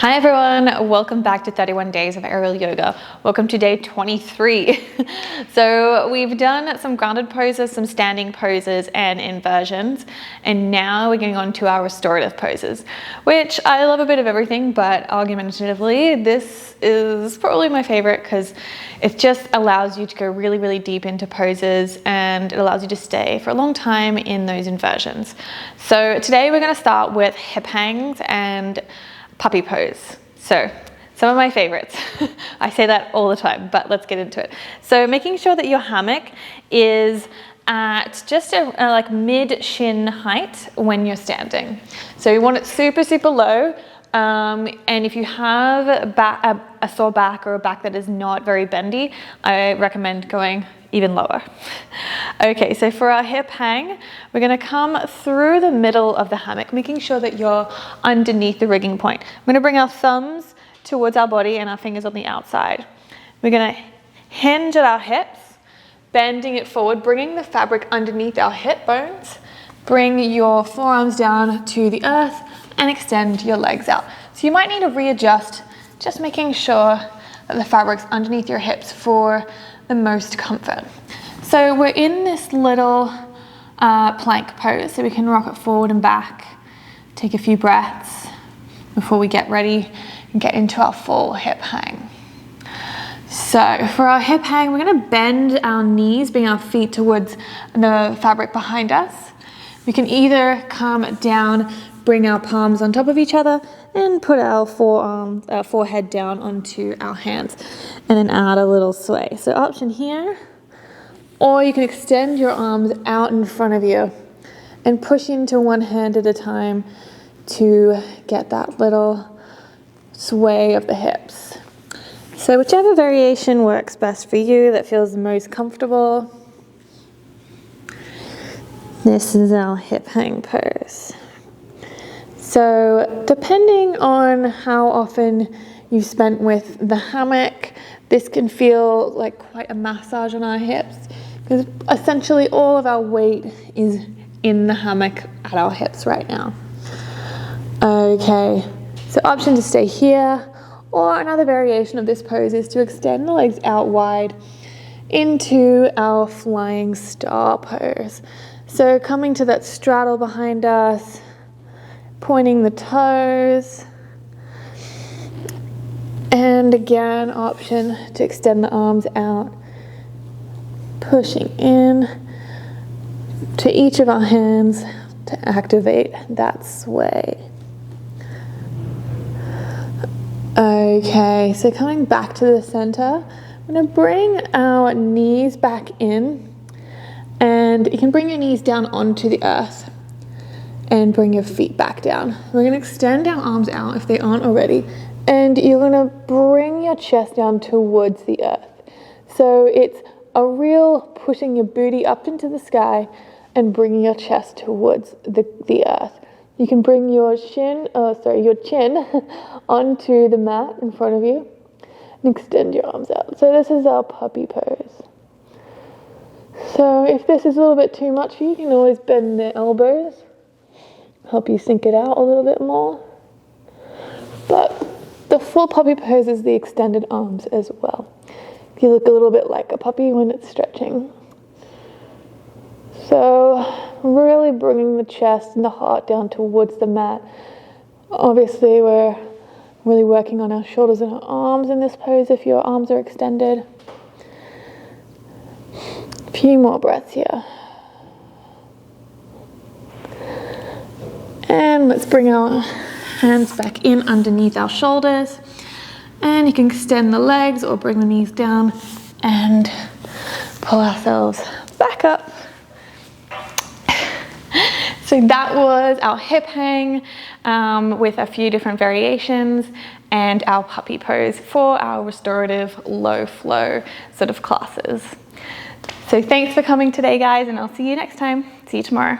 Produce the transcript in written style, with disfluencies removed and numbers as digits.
Hi everyone, welcome back to 31 Days of Aerial Yoga. Welcome to day 23. So we've done some grounded poses, some standing poses and inversions, and now we're getting on to our restorative poses, which I love a bit of everything, but argumentatively this is probably my favorite because it just allows you to go really, really deep into poses and it allows you to stay for a long time in those inversions. So today we're going to start with hip hangs and puppy pose. So some of my favorites. I say that all the time, but let's get into it. So making sure that your hammock is at just a like mid shin height when you're standing. So you want it super, super low. And if you have a sore back or a back that is not very bendy, I recommend going even lower. Okay, so for our hip hang, we're going to come through the middle of the hammock, making sure that you're underneath the rigging point. We're going to bring our thumbs towards our body and our fingers on the outside. We're going to hinge at our hips, bending it forward, bringing the fabric underneath our hip bones. Bring your forearms down to the earth and extend your legs out. So you might need to readjust, just making sure that the fabric's underneath your hips for the most comfort. So we're in this little plank pose, so we can rock it forward and back, take a few breaths before we get ready and get into our full hip hang. So for our hip hang, we're going to bend our knees, bring our feet towards the fabric behind us. We can either come down, bring our palms on top of each other and put our forehead down onto our hands and then add a little sway. So option here, or you can extend your arms out in front of you and push into one hand at a time to get that little sway of the hips. So whichever variation works best for you, that feels the most comfortable. This is our hip hang pose. So depending on how often you've spent with the hammock, this can feel like quite a massage on our hips because essentially all of our weight is in the hammock at our hips right now. Okay, so option to stay here, or another variation of this pose is to extend the legs out wide into our flying star pose. So coming to that straddle behind us, pointing the toes, and again, option to extend the arms out, pushing in to each of our hands to activate that sway. Okay, so coming back to the center, I'm going to bring our knees back in, and you can bring your knees down onto the earth and bring your feet back down. We're going to extend our arms out if they aren't already, and you're going to bring your chest down towards the earth. So it's a real pushing your booty up into the sky and bringing your chest towards the earth. You can bring your chin onto the mat in front of you and extend your arms out. So this is our puppy pose. So if this is a little bit too much for you, you can always bend the elbows, help you sink it out a little bit more. But the full puppy pose is the extended arms as well. You look a little bit like a puppy when it's stretching. So really bringing the chest and the heart down towards the mat. Obviously we're really working on our shoulders and our arms in this pose if your arms are extended. A few more breaths here. And let's bring our hands back in underneath our shoulders. And you can extend the legs or bring the knees down and pull ourselves back up. So that was our hip hang with a few different variations and our puppy pose for our restorative low flow sort of classes. So thanks for coming today, guys, and I'll see you next time. See you tomorrow.